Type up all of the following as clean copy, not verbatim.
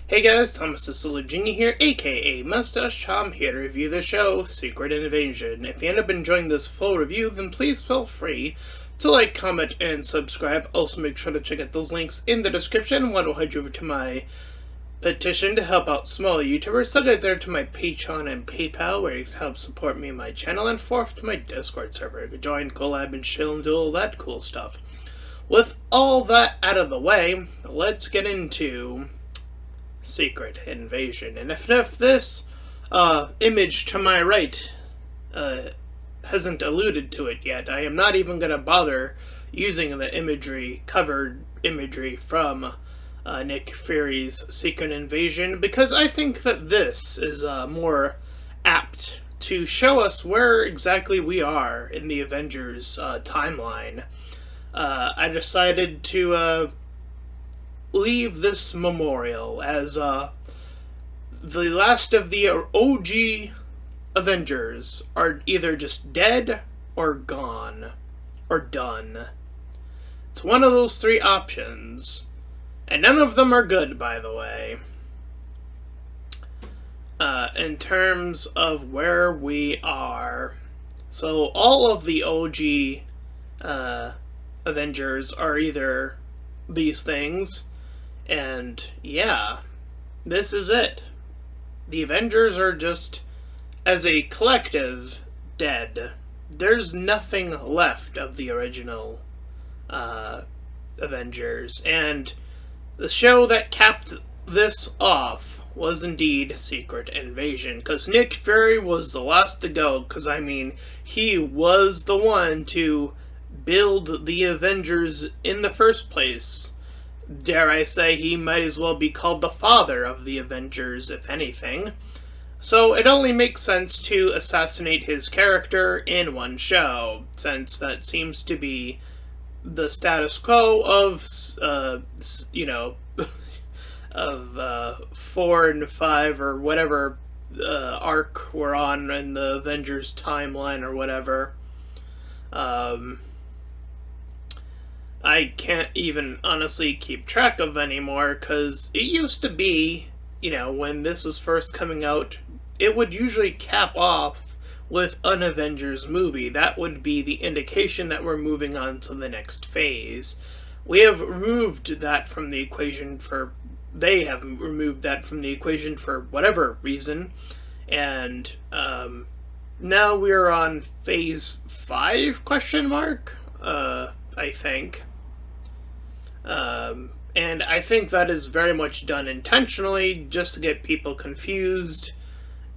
Hey guys, Thomas the Salute Genie here, aka Mustached. I'm here to review the show, Secret Invasion. If you end up enjoying this full review, then please feel free to like, comment, and subscribe. Also make sure to check out those links in the description. One will head you over to my petition to help out small YouTubers, second there to my Patreon and PayPal, where you can help support me and my channel, and fourth to my Discord server. You can join, collab, and chill and do all that cool stuff. With all that out of the way, let's get into Secret Invasion. And if this image to my right hasn't alluded to it yet, I am not even going to bother using the covered imagery from Nick Fury's Secret Invasion, because I think that this is more apt to show us where exactly we are in the Avengers timeline. I decided to leave this memorial as the last of the OG Avengers are either just dead or gone or done. It's one of those three options, and none of them are good, by the way. In terms of where we are, so all of the OG Avengers are either these things, and yeah, this is it. The Avengers are just, as a collective, dead. There's nothing left of the original Avengers, and the show that capped this off was indeed Secret Invasion, because Nick Fury was the last to go, because I mean, he was the one to build the Avengers in the first place. Dare I say, he might as well be called the father of the Avengers, if anything. So it only makes sense to assassinate his character in one show, since that seems to be the status quo of, of 4 and 5 or whatever arc we're on in the Avengers timeline or whatever. I can't even honestly keep track of anymore, because it used to be, when this was first coming out, it would usually cap off with an Avengers movie. That would be the indication that we're moving on to the next phase. We have removed that from the equation they have removed that from the equation for whatever reason, and now we're on phase 5, I think. And I think that is very much done intentionally, just to get people confused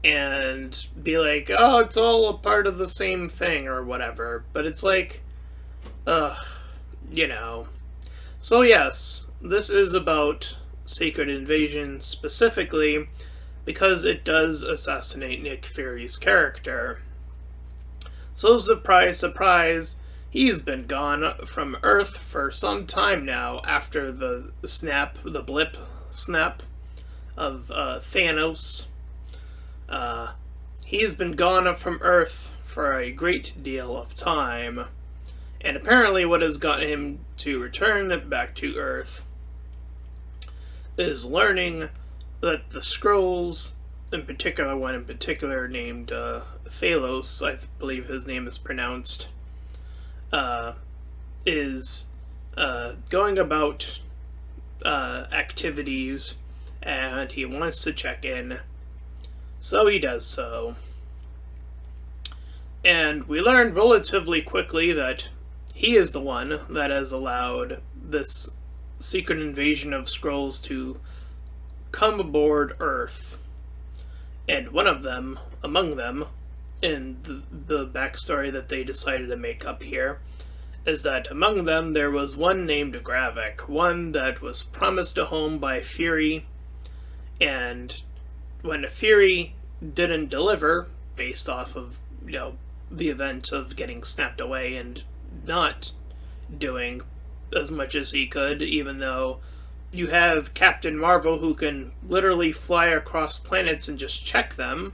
and be like, oh, it's all a part of the same thing or whatever. But it's like, So yes, this is about Secret Invasion specifically, because it does assassinate Nick Fury's character. So surprise, surprise, he's been gone from Earth for some time now after the blip snap of Thanos. He's been gone from Earth for a great deal of time, and apparently what has gotten him to return back to Earth is learning that the Skrulls, in particular one in particular named Thalos, I believe his name is pronounced, is going about activities, and he wants to check in, so he does so. And we learn relatively quickly that he is the one that has allowed this secret invasion of Skrulls to come aboard Earth. And one of them, among them, in the backstory that they decided to make up here, is that among them there was one named Gravik, one that was promised a home by Fury, and when Fury didn't deliver, based off of, the event of getting snapped away and not doing as much as he could, even though you have Captain Marvel who can literally fly across planets and just check them,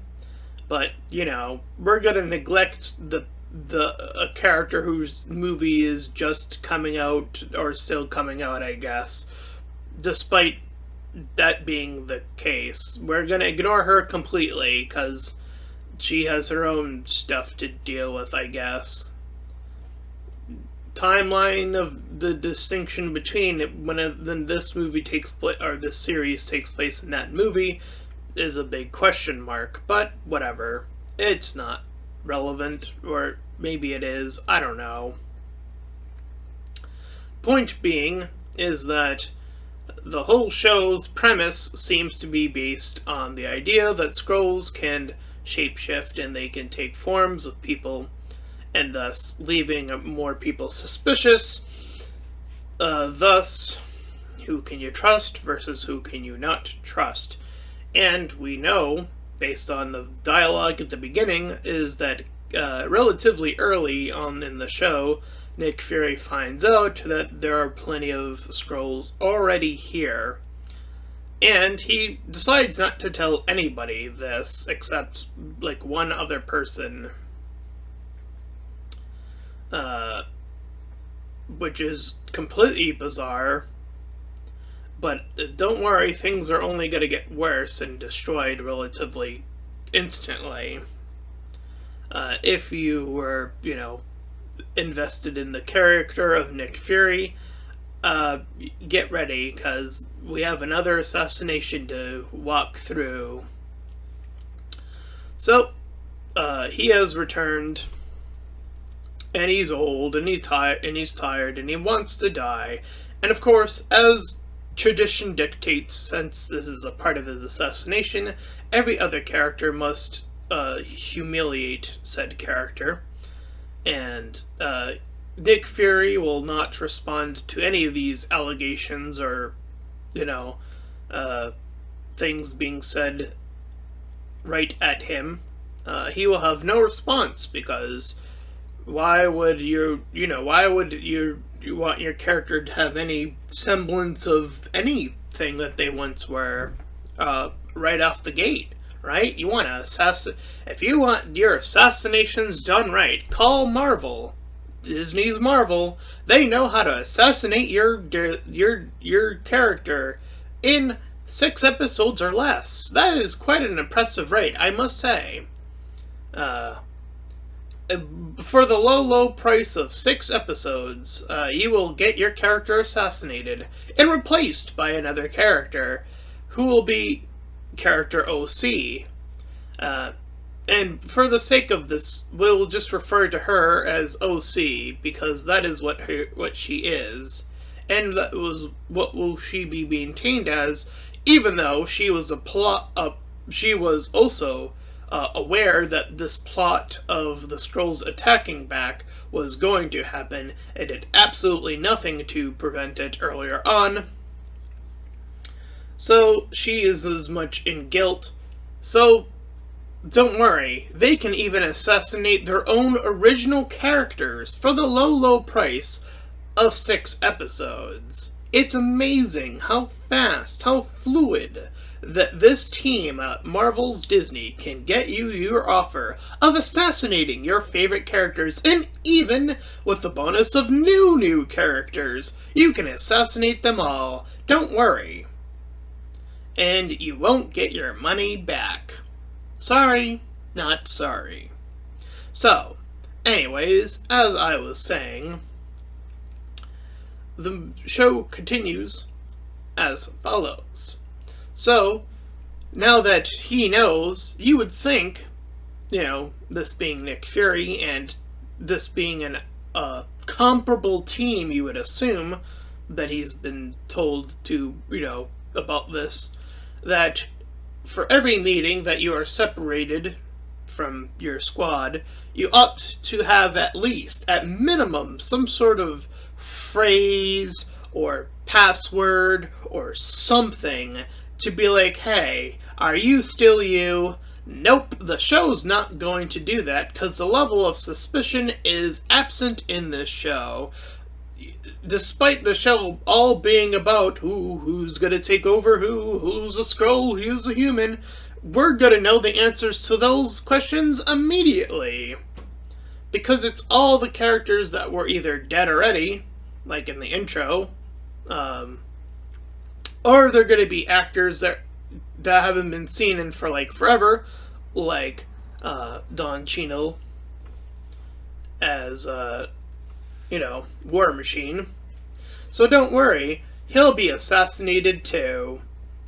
but, we're gonna neglect a character whose movie is just coming out, or still coming out, I guess, despite that being the case, we're gonna ignore her completely because she has her own stuff to deal with, I guess. Timeline of the distinction between when this movie takes place, or this series takes place in that movie, is a big question mark. But whatever, it's not relevant, or maybe it is. I don't know. Point being is that the whole show's premise seems to be based on the idea that Skrulls can shapeshift and they can take forms of people, and thus leaving more people suspicious. Thus, who can you trust versus who can you not trust? And we know, based on the dialogue at the beginning, is that relatively early on in the show, Nick Fury finds out that there are plenty of Skrulls already here. And he decides not to tell anybody this, except, like, one other person. Which is completely bizarre. But don't worry, things are only going to get worse and destroyed relatively instantly. If you were, invested in the character of Nick Fury, get ready, because we have another assassination to walk through. So, he has returned, and he's old, and he's tired, and he wants to die. And of course, as tradition dictates, since this is a part of his assassination, every other character must humiliate said character. And Nick Fury will not respond to any of these allegations or, things being said right at him. He will have no response, because why would you want your character to have any semblance of anything that they once were right off the gate? Right? You want to if you want your assassinations done right, call Marvel. Disney's Marvel. They know how to assassinate your character in 6 episodes or less. That is quite an impressive rate, I must say. For the low price of 6 episodes, you will get your character assassinated and replaced by another character, who will be character OC. And for the sake of this, we'll just refer to her as OC, because that is what she is, and that was what will she be maintained as, even though she was she was also aware that this plot of the Skrulls attacking back was going to happen, and did absolutely nothing to prevent it earlier on. So she is as much in guilt. So don't worry, they can even assassinate their own original characters for the low price of 6 episodes. It's amazing how fast, how fluid that this team at Marvel's Disney can get you your offer of assassinating your favorite characters, and even with the bonus of new characters, you can assassinate them all. Don't worry. And you won't get your money back. Sorry, not sorry. So, anyways, as I was saying, the show continues as follows. So, now that he knows, you would think, this being Nick Fury, and this being a comparable team, you would assume that he's been told to, about this, that for every meeting that you are separated from your squad, you ought to have at minimum, some sort of phrase or password or something to be like, hey, are you still you? Nope, the show's not going to do that, because the level of suspicion is absent in this show. Despite the show all being about who's gonna take over who's a Skrull, who's a human, we're gonna know the answers to those questions immediately. Because it's all the characters that were either dead already, like in the intro, or they're going to be actors that haven't been seen in for like forever, like Don Cheadle as War Machine. So don't worry, he'll be assassinated too,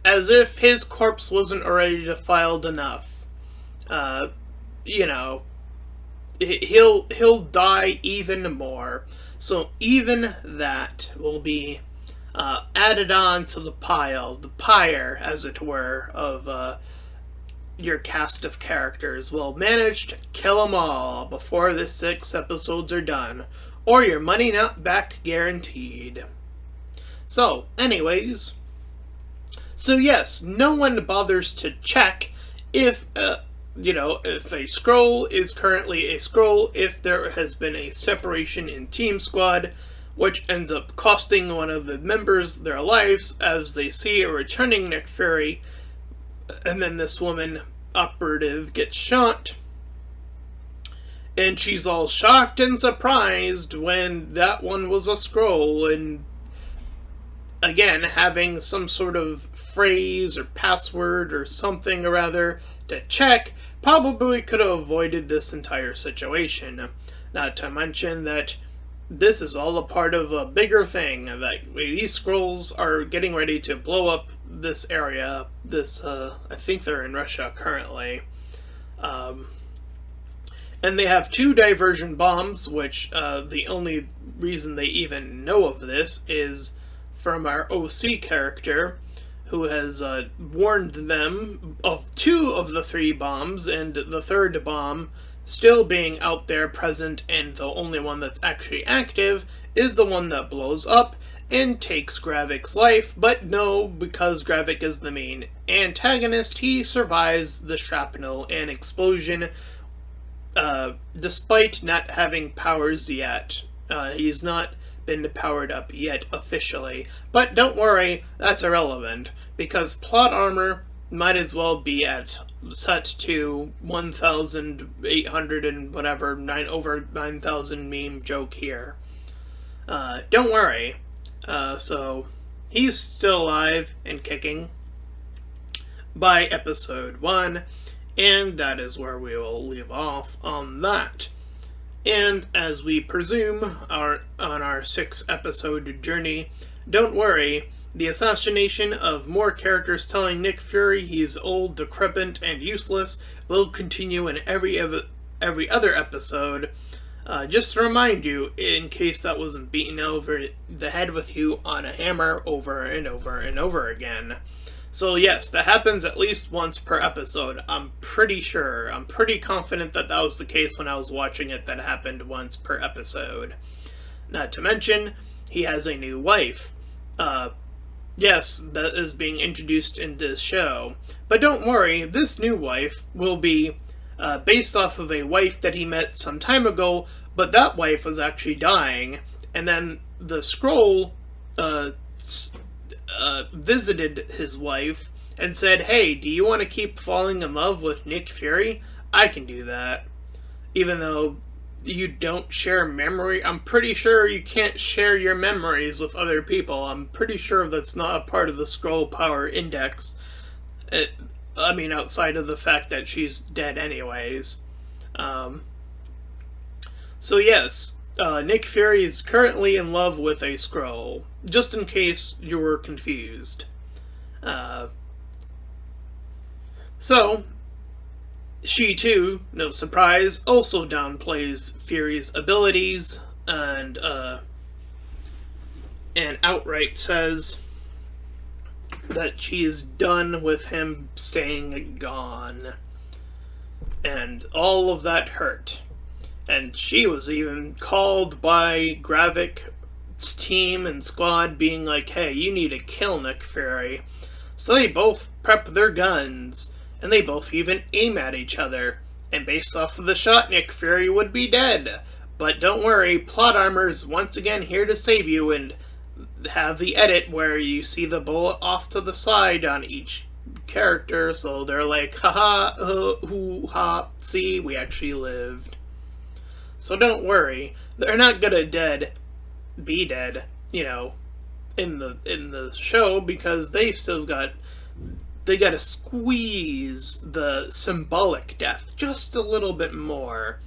as if his corpse wasn't already defiled enough. He'll die even more. So even that will be added on to the pyre, as it were, of your cast of characters. Will manage to kill them all before the 6 episodes are done, or your money not back guaranteed. So, anyways, yes, no one bothers to check if if a scroll is currently a scroll, if there has been a separation in Team Squad, which ends up costing one of the members their lives as they see a returning Nick Fury, and then this woman operative gets shot, and she's all shocked and surprised when that one was a scroll, and again, having some sort of phrase or password or something or other to check probably could have avoided this entire situation. Not to mention that this is all a part of a bigger thing, that these scrolls are getting ready to blow up this area. I think they're in Russia currently. And they have 2 diversion bombs, which the only reason they even know of this is from our OC character, who has warned them of 2 of the 3 bombs, and the 3rd bomb still being out there present, and the only one that's actually active is the one that blows up and takes Gravik's life. But no, because Gravik is the main antagonist, he survives the shrapnel and explosion, despite not having powers yet. He's not been powered up yet officially. But don't worry, that's irrelevant, because plot armor might as well be set to 1,800 and whatever, over 9,000 meme joke here. Don't worry. So he's still alive and kicking by episode 1, and that is where we will leave off on that. And as we presume on our 6-episode journey, don't worry, the assassination of more characters telling Nick Fury he's old, decrepit, and useless will continue in every other episode. Just to remind you, in case that wasn't beaten over the head with you on a hammer over and over and over again. So yes, that happens at least once per episode. I'm pretty sure. I'm pretty confident that that was the case when I was watching it, that happened once per episode. Not to mention, he has a new wife. Yes, that is being introduced in this show. But don't worry, this new wife will be based off of a wife that he met some time ago, but that wife was actually dying, and then the Skrull visited his wife and said, "Hey, do you want to keep falling in love with Nick Fury? I can do that." Even though you don't share memory, I'm pretty sure you can't share your memories with other people. I'm pretty sure that's not a part of the Skrull Power Index. Outside of the fact that she's dead anyways. So yes, Nick Fury is currently in love with a Skrull, just in case you were confused. So, she too, no surprise, also downplays Fury's abilities, and outright says that she is done with him staying gone. And all of that hurt. And she was even called by Gravik's team and squad, being like, "Hey, you need to kill Nick Fury." So they both prep their guns, and they both even aim at each other. And based off of the shot, Nick Fury would be dead. But don't worry, Plot Armor's once again here to save you, and have the edit where you see the bullet off to the side on each character, so they're like, haha, hoo, ha, see, we actually lived. So don't worry, they're not gonna be dead, in the show, because they gotta squeeze the symbolic death just a little bit more.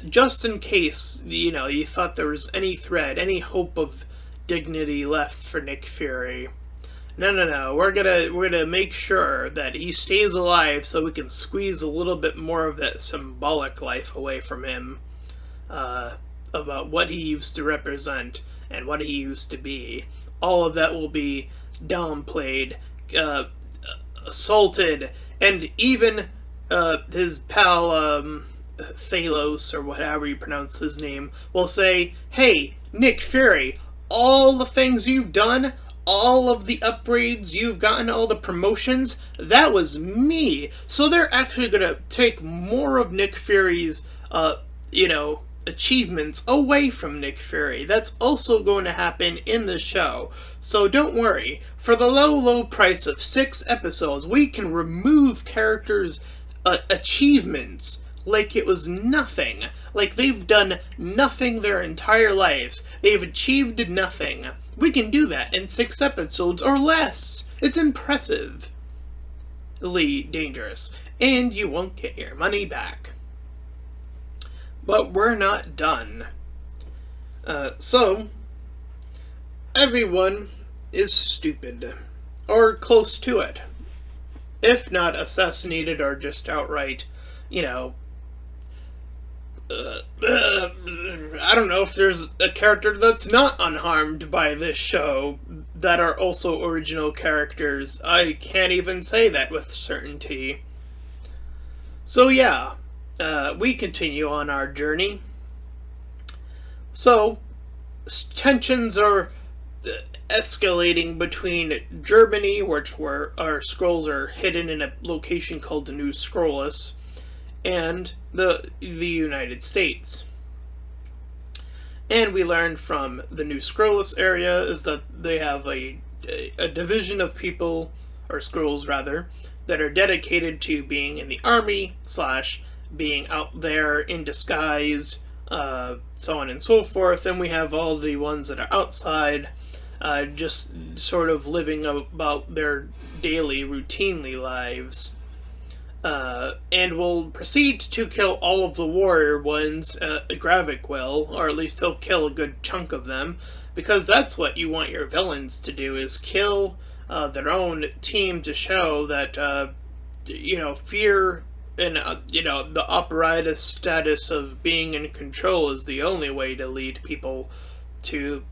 Just in case, you thought there was any thread, any hope of dignity left for Nick Fury. No. We're gonna make sure that he stays alive so we can squeeze a little bit more of that symbolic life away from him. About what he used to represent and what he used to be. All of that will be downplayed, assaulted, and even his pal Thalos, or whatever you pronounce his name, will say, "Hey, Nick Fury, all the things you've done, all of the upgrades you've gotten, all the promotions, that was me." So they're actually going to take more of Nick Fury's, achievements away from Nick Fury. That's also going to happen in the show. So don't worry. For the low price of 6 episodes, we can remove characters' achievements like it was nothing. Like they've done nothing their entire lives. They've achieved nothing. We can do that in 6 episodes or less. It's impressively dangerous. And you won't get your money back. But we're not done. So, everyone is stupid. Or close to it. If not assassinated or just outright, I don't know if there's a character that's not unharmed by this show that are also original characters. I can't even say that with certainty. So yeah, we continue on our journey. So, tensions are escalating between Germany, where our scrolls are hidden in a location called the New Scrollus, and the United States. And we learn from the New Scrollus area is that they have a division of people, or scrolls rather, that are dedicated to being in the army / being out there in disguise, so on and so forth. And we have all the ones that are outside, just sort of living about their daily, routinely lives. And will proceed to kill all of the warrior ones. Gravik will, or at least he'll kill a good chunk of them, because that's what you want your villains to do, is kill their own team to show that, fear and, the apparatus status of being in control is the only way to lead people to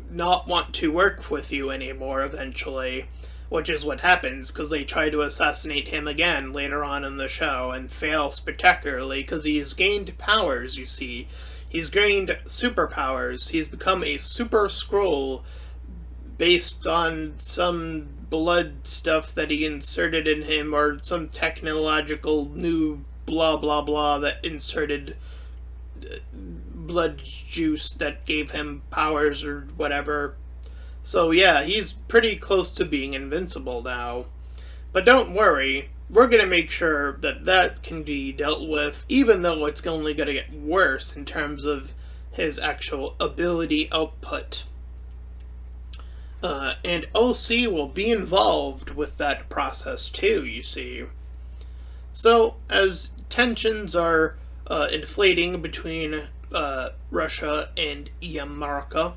not want to work with you anymore eventually. Which is what happens, because they try to assassinate him again later on in the show and fail spectacularly, because he has gained powers, you see. He's gained superpowers. He's become a super scroll based on some blood stuff that he inserted in him, or some technological new blah blah blah that inserted blood juice that gave him powers or whatever. So yeah, he's pretty close to being invincible now. But don't worry, we're going to make sure that that can be dealt with, even though it's only going to get worse in terms of his actual ability output. And OC will be involved with that process too, you see. So, as tensions are inflating between Russia and America,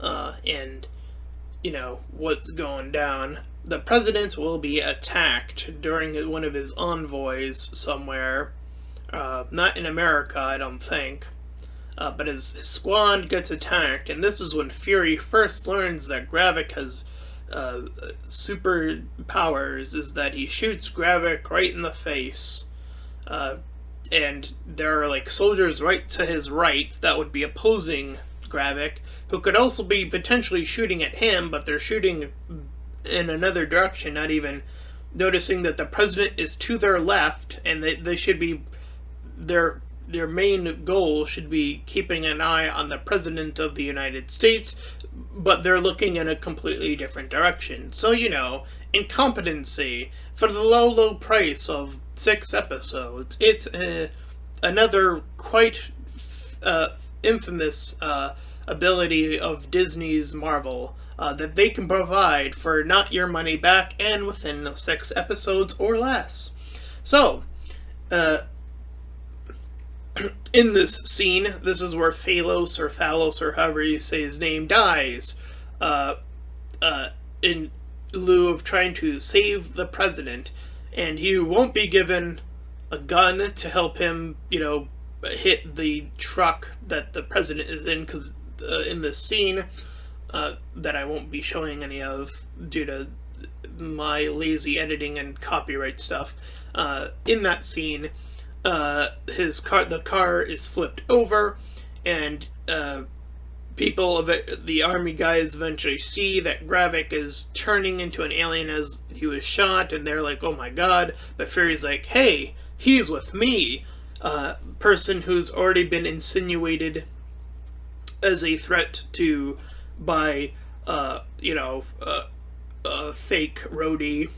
and, what's going down, the president will be attacked during one of his envoys somewhere. Not in America, I don't think. But his squad gets attacked, and this is when Fury first learns that Gravik has super powers, is that he shoots Gravik right in the face. And there are, soldiers right to his right that would be opposing Gravik, who could also be potentially shooting at him, but they're shooting in another direction, not even noticing that the president is to their left, and they should be, their main goal should be keeping an eye on the president of the United States, but they're looking in a completely different direction. So, incompetency for the low price of 6 episodes. It's another quite infamous ability of Disney's Marvel that they can provide for not your money back and within 6 episodes or less. So, in this scene, this is where Thalos, or however you say his name, dies. In lieu of trying to save the president, and he won't be given a gun to help him, hit the truck that the president is in, because in this scene, that I won't be showing any of due to my lazy editing and copyright stuff, in that scene, the car is flipped over, and people of it, the army guys eventually see that Gravik is turning into an alien as he was shot, and they're like, oh my god, but Fury's like, hey, he's with me, person who's already been insinuated as a threat by a fake Rhodey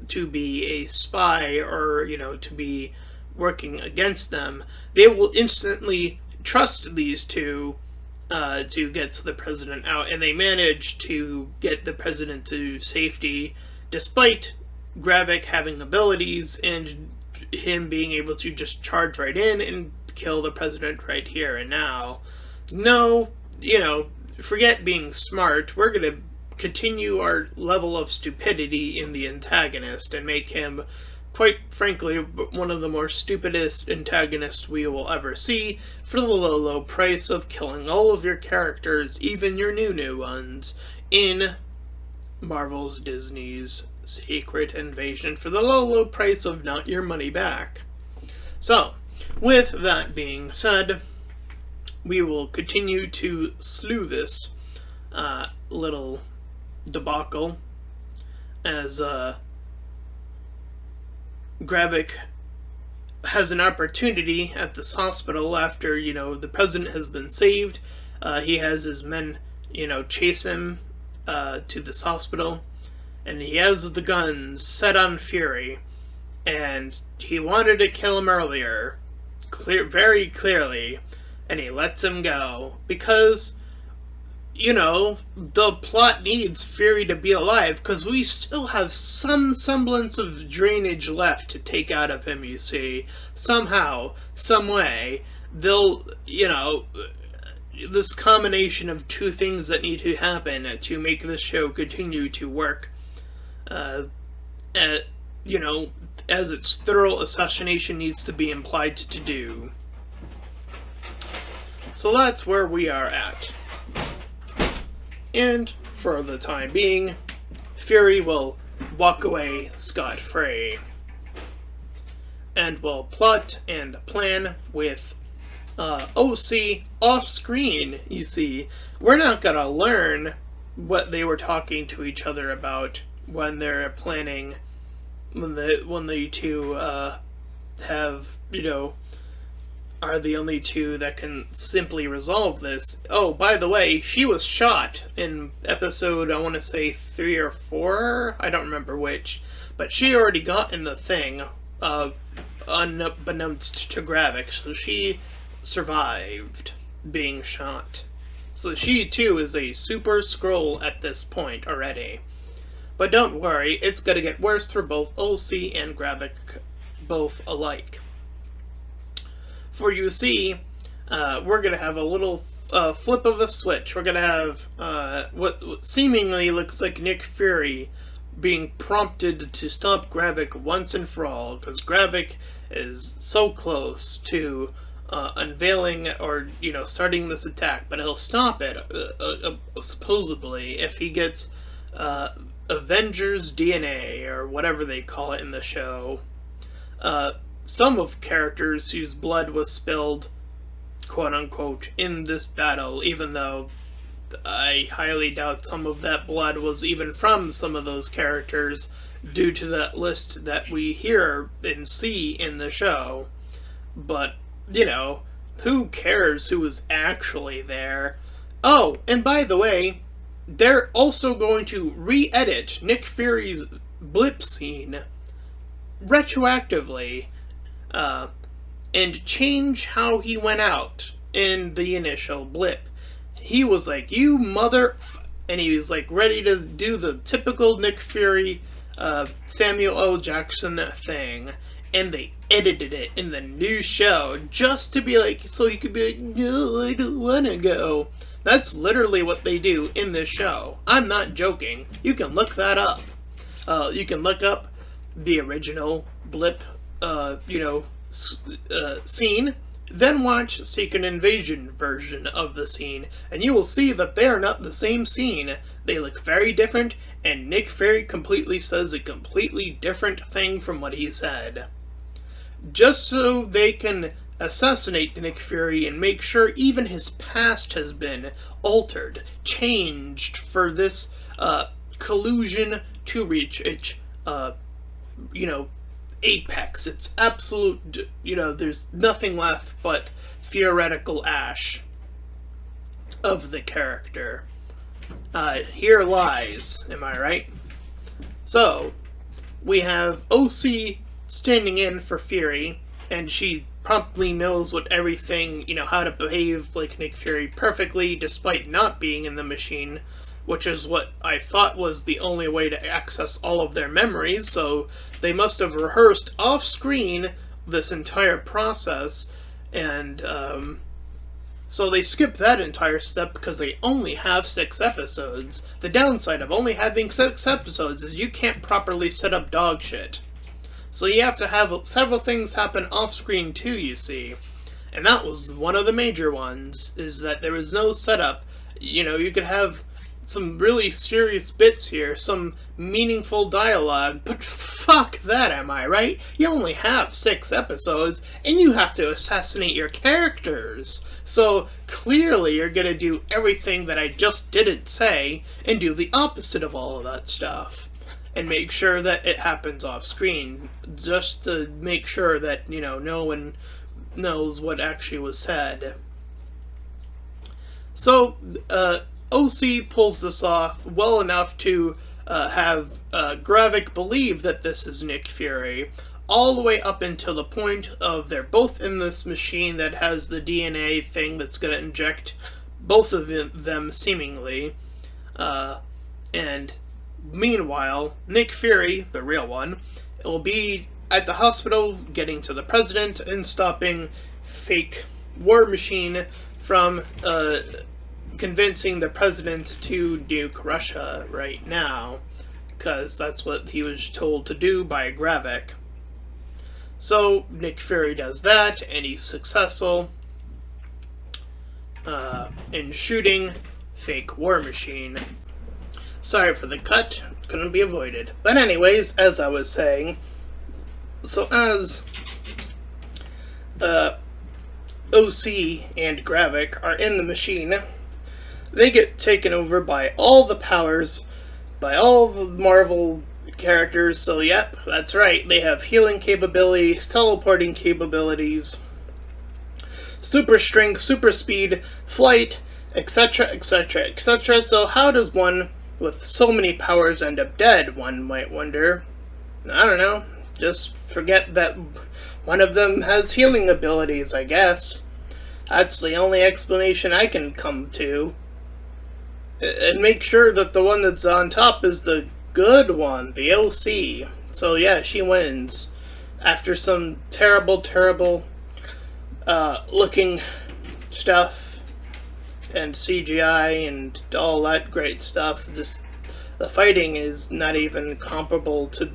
to be a spy, or, to be working against them. They will instantly trust these two to get the president out, and they manage to get the president to safety, despite Gravik having abilities and him being able to just charge right in and kill the president right here and now. No, forget being smart. We're going to continue our level of stupidity in the antagonist and make him, quite frankly, one of the more stupidest antagonists we will ever see, for the low price of killing all of your characters, even your new ones, in Marvel's Disney's Secret Invasion, for the low price of not your money back. So, with that being said, we will continue to slew this little debacle as Gravik has an opportunity at this hospital after, the president has been saved. He has his men, chase him to this hospital, and he has the guns set on Fury, and he wanted to kill him earlier, very clearly, and he lets him go, because, the plot needs Fury to be alive, because we still have some semblance of drainage left to take out of him, you see. Somehow, some way, they'll, this combination of two things that need to happen to make this show continue to work, as its thorough assassination needs to be implied to do. So that's where we are at. And, for the time being, Fury will walk away scot-free. And will plot and plan with OC off-screen, you see. We're not gonna learn what they were talking to each other about when they're planning, when the two have, are the only two that can simply resolve this. Oh, by the way, she was shot in episode, I want to say 3 or 4, I don't remember which, but she already got in the thing, unbeknownst to Gravik, so she survived being shot. So she too is a super Skrull at this point already. But don't worry, it's gonna get worse for both OC and Gravik, both alike. For you see, we're going to have a little flip of a switch. We're going to have what seemingly looks like Nick Fury being prompted to stop Gravik once and for all, because Gravik is so close to unveiling or, starting this attack, but he'll stop it, supposedly, if he gets Avengers DNA, or whatever they call it in the show. Some of characters whose blood was spilled, quote-unquote, in this battle, even though I highly doubt some of that blood was even from some of those characters, due to that list that we hear and see in the show. But, who cares who was actually there? Oh, and by the way, they're also going to re-edit Nick Fury's blip scene retroactively, and change how he went out in the initial blip. he was like, "You mother," and he was like ready to do the typical Nick Fury, Samuel L. Jackson thing, and they edited it in the new show just to be like, so he could be like, "No, I don't want to go." That's literally what they do in this show. I'm not joking. You can look that up. You can look up the original Blip, scene, then watch Secret Invasion version of the scene, and you will see that they are not the same scene. They look very different, and Nick Fury completely says a completely different thing from what he said. Just so they can assassinate Nick Fury and make sure even his past has been altered, changed for this collusion to reach its, apex. It's absolute, there's nothing left but theoretical ash of the character. Here lies, am I right? So, we have OC standing in for Fury, and she promptly knows what everything, how to behave like Nick Fury perfectly, despite not being in the machine, which is what I thought was the only way to access all of their memories, so they must have rehearsed off-screen this entire process, and so they skipped that entire step because they only have 6 episodes. The downside of only having 6 episodes is you can't properly set up dog shit. So you have to have several things happen off-screen too, you see. And that was one of the major ones, is that there was no setup. You could have some really serious bits here, some meaningful dialogue, but fuck that, am I right? You only have 6 episodes, and you have to assassinate your characters. So clearly you're gonna do everything that I just didn't say, and do the opposite of all of that stuff. And make sure that it happens off screen, just to make sure that, no one knows what actually was said. So, OC pulls this off well enough to have Gravik believe that this is Nick Fury, all the way up until the point of they're both in this machine that has the DNA thing that's going to inject both of them seemingly, and meanwhile, Nick Fury, the real one, will be at the hospital getting to the president and stopping fake War Machine from convincing the president to nuke Russia right now, because that's what he was told to do by Gravik. So Nick Fury does that, and he's successful in shooting fake War Machine. Sorry for the cut, couldn't be avoided. But anyways, as I was saying, so as OC and Gravik are in the machine, they get taken over by all the powers, by all the Marvel characters, so yep, that's right, they have healing capabilities, teleporting capabilities, super strength, super speed, flight, etc., etc., etc. So how does one with so many powers end up dead, one might wonder? I don't know, just forget that one of them has healing abilities, I guess. That's the only explanation I can come to. And make sure that the one that's on top is the good one, the OC. So yeah, she wins. After some terrible looking stuff and CGI and all that great stuff, just the fighting is not even comparable to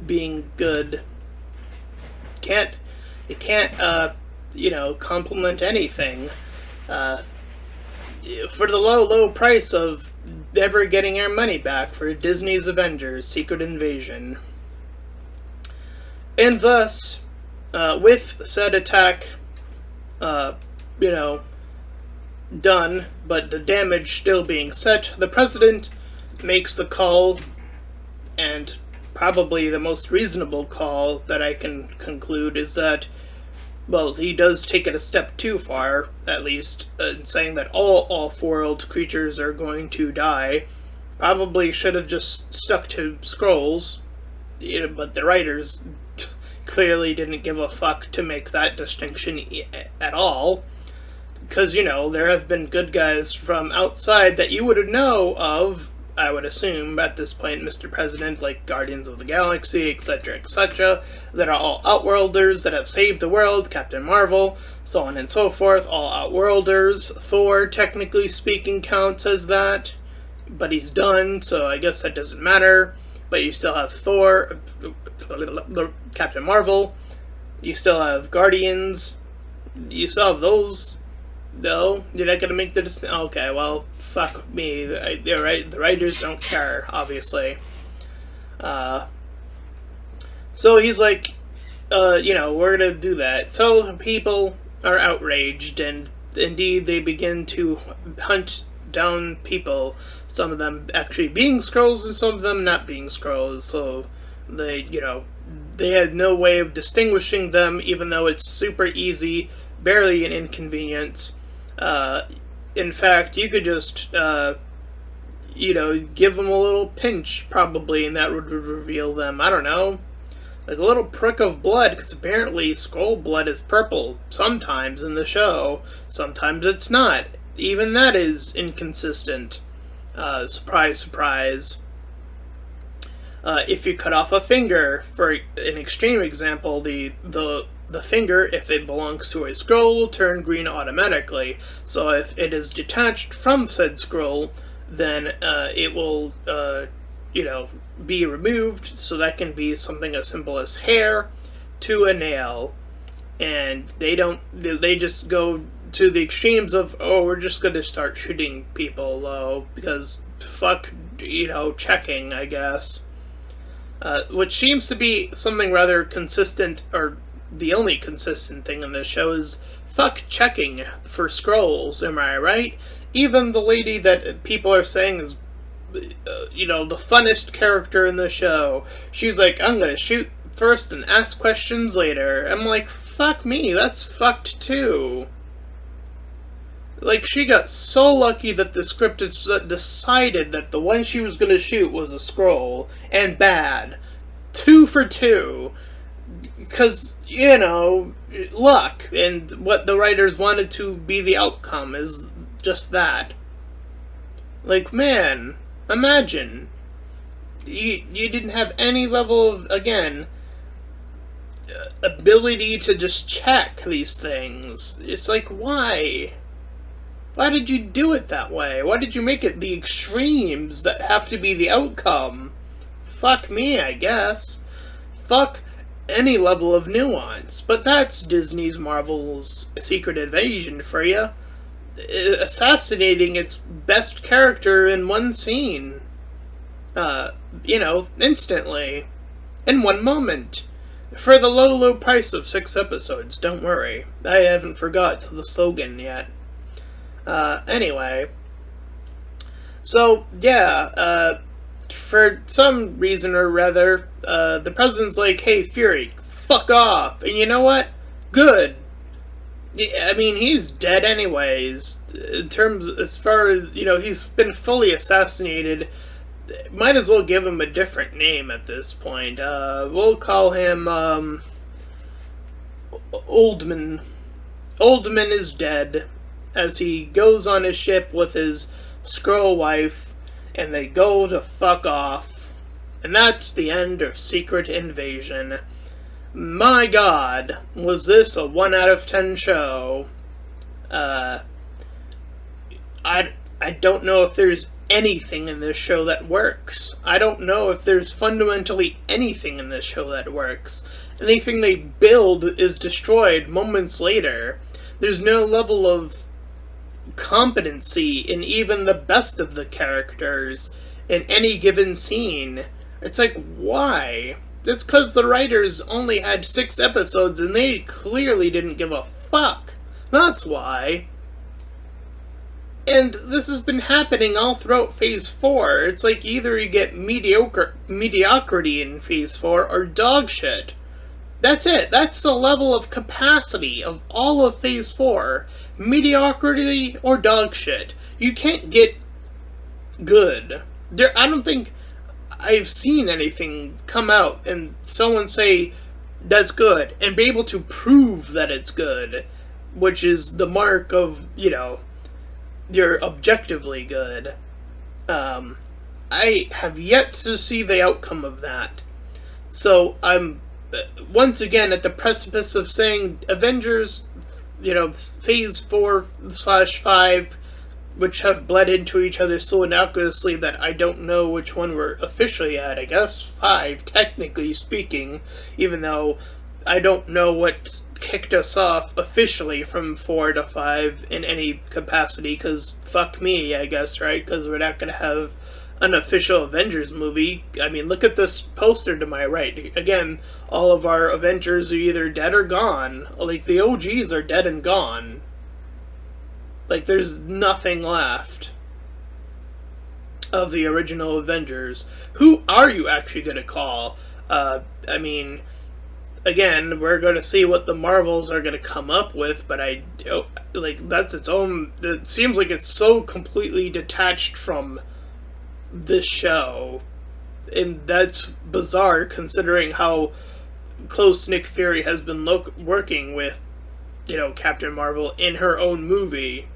being good. You can't compliment anything for the low price of never getting our money back for Disney's Avengers Secret Invasion. And thus, with said attack, done, but the damage still being set, the president makes the call, and probably the most reasonable call that I can conclude is that, well, he does take it a step too far, at least, in saying that all off-world creatures are going to die. Probably should have just stuck to Skrulls, but the writers clearly didn't give a fuck to make that distinction at all. because, there have been good guys from outside that you would know of, I would assume, at this point, Mr. President, like Guardians of the Galaxy, etc., that are all Outworlders that have saved the world, Captain Marvel, so on and so forth, all Outworlders. Thor, technically speaking, counts as that, but he's done, so I guess that doesn't matter. But you still have Thor, Captain Marvel, you still have Guardians, you still have those. No, you're not gonna make the okay, well, fuck me. They're right. The writers don't care, obviously. So he's like, we're gonna do that. So people are outraged, and indeed they begin to hunt down people. Some of them actually being Skrulls, and some of them not being Skrulls. So they had no way of distinguishing them, even though it's super easy, barely an inconvenience. In fact, you could just, give them a little pinch, probably, and that would reveal them. I don't know. Like a little prick of blood, because apparently Skrull blood is purple sometimes in the show. Sometimes it's not. Even that is inconsistent. Surprise, surprise. If you cut off a finger, for an extreme example, the finger, if it belongs to a Skrull, will turn green automatically. So if it is detached from said Skrull, then it will, be removed. So that can be something as simple as hair to a nail. And they just go to the extremes of, we're just going to start shooting people, because fuck, checking, I guess. Which seems to be something rather consistent, or the only consistent thing in this show is fuck checking for Skrulls, am I right? Even the lady that people are saying is, the funnest character in the show, she's like, I'm gonna shoot first and ask questions later. I'm like, fuck me, that's fucked too. Like, she got so lucky that the script decided that the one she was gonna shoot was a Skrull, and bad. 2 for 2. Because, luck, and what the writers wanted to be the outcome is just that. Like, man, imagine. You didn't have any level of, again, ability to just check these things. It's like, why? Why did you do it that way? Why did you make it the extremes that have to be the outcome? Fuck me, I guess. Fuck any level of nuance. But that's Disney's Marvel's Secret Invasion for you. Assassinating its best character in one scene. Instantly. In one moment. For the low, low price of 6 episodes, don't worry. I haven't forgot the slogan yet. Anyway. So, yeah, for some reason or rather, the president's like, hey, Fury, fuck off. And you know what? Good. I mean, he's dead anyways. As far as, he's been fully assassinated. Might as well give him a different name at this point. We'll call him, Oldman. Oldman is dead. As he goes on his ship with his Skrull wife, and they go to fuck off. And that's the end of Secret Invasion. My god, was this a 1 out of 10 show? I don't know if there's anything in this show that works. I don't know if there's fundamentally anything in this show that works. Anything they build is destroyed moments later. There's no level of competency in even the best of the characters in any given scene. It's like, why? It's because the writers only had 6 episodes and they clearly didn't give a fuck. That's why. And this has been happening all throughout Phase 4. It's like either you get mediocrity in Phase 4 or dog shit. That's it. That's the level of capacity of all of Phase 4. Mediocrity or dog shit. You can't get good. I don't think I've seen anything come out and someone say that's good and be able to prove that it's good. which is the mark of, you're objectively good. I have yet to see the outcome of that. So I'm once again at the precipice of saying Avengers, Phase 4/5, which have bled into each other so innocuously that I don't know which one we're officially at. I guess 5, technically speaking, even though I don't know what kicked us off officially from 4 to 5 in any capacity, because fuck me, I guess, right? Because we're not going to have an official Avengers movie. I mean, look at this poster to my right. Again, all of our Avengers are either dead or gone. Like, the OGs are dead and gone. Like, there's nothing left of the original Avengers. Who are you actually going to call? I mean, again, we're going to see what the Marvels are going to come up with, but that's its own. It seems like it's so completely detached from this show, and that's bizarre considering how close Nick Fury has been working with, Captain Marvel in her own movie.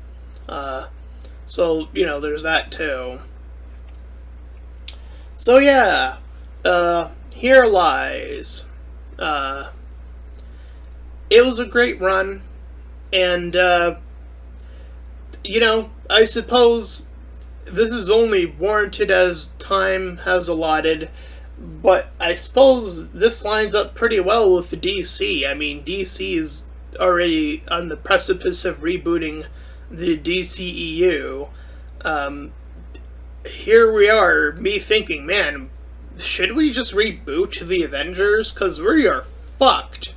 So, there's that too. So yeah, Here Lies. It was a great run, and, I suppose this is only warranted as time has allotted, but I suppose this lines up pretty well with the DC. I mean, DC is already on the precipice of rebooting the DCEU. Here we are, me thinking, man, should we just reboot the Avengers? Because we are fucked.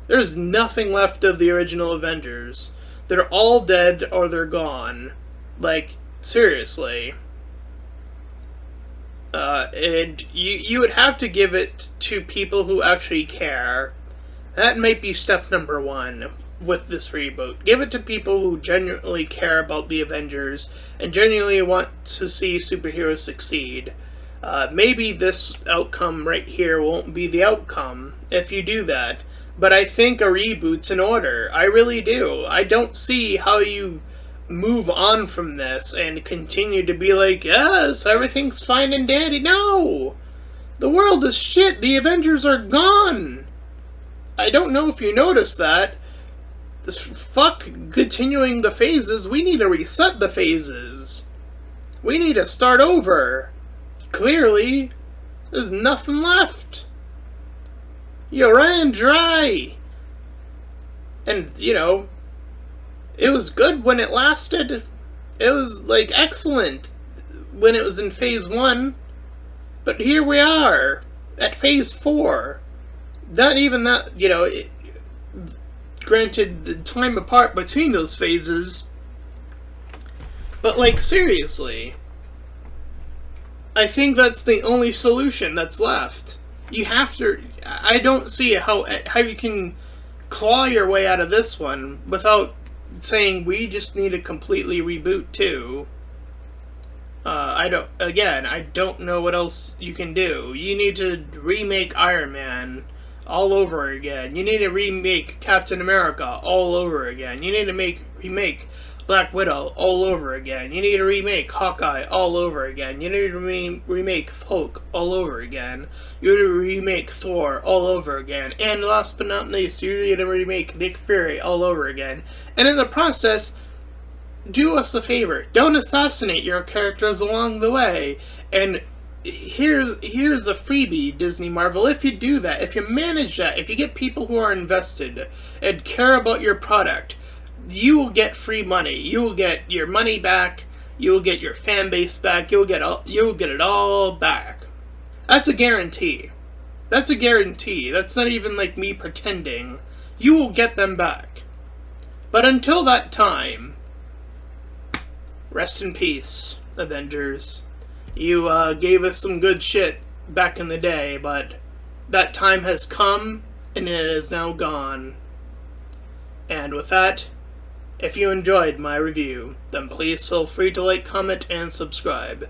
There's nothing left of the original Avengers. They're all dead or they're gone. Like, seriously. And you would have to give it to people who actually care. That might be step number 1 with this reboot. Give it to people who genuinely care about the Avengers and genuinely want to see superheroes succeed. Maybe this outcome right here won't be the outcome if you do that. But I think a reboot's in order. I really do. I don't see how you move on from this and continue to be like, yes, everything's fine and dandy. No! The world is shit. The Avengers are gone. I don't know if you noticed that. Fuck continuing the phases. We need to reset the phases. We need to start over. Clearly, there's nothing left. You ran dry. And, it was good when it lasted. It was, excellent when it was in Phase 1. But here we are, at Phase 4. Not even that, granted the time apart between those phases. But, seriously. I think that's the only solution that's left. You have to... I don't see how you can claw your way out of this one without saying we just need to completely reboot too. I don't know what else you can do. You need to remake Iron Man all over again. You need to remake Captain America all over again. You need to remake Black Widow all over again. You need to remake Hawkeye all over again. You need to remake Hulk all over again. You need to remake Thor all over again. And last but not least, you need to remake Nick Fury all over again. And in the process, do us a favor. Don't assassinate your characters along the way. And here's a freebie, Disney Marvel. If you do that, if you manage that, if you get people who are invested and care about your product, you will get free money. You will get your money back. You will get your fan base back. You'll get it all back. That's a guarantee. That's a guarantee. That's not even like me pretending. You will get them back. But until that time, rest in peace, Avengers. You gave us some good shit back in the day, but that time has come and it is now gone. And with that, if you enjoyed my review, then please feel free to like, comment, and subscribe.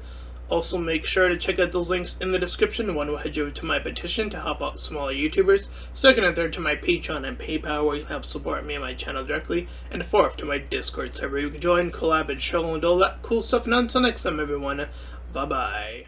Also, make sure to check out those links in the description. One will head you over to my petition to help out smaller YouTubers. Second and third to my Patreon and PayPal, where you can help support me and my channel directly. And fourth to my Discord server, you can join, collab, and show and all that cool stuff. And until next time, everyone, bye-bye.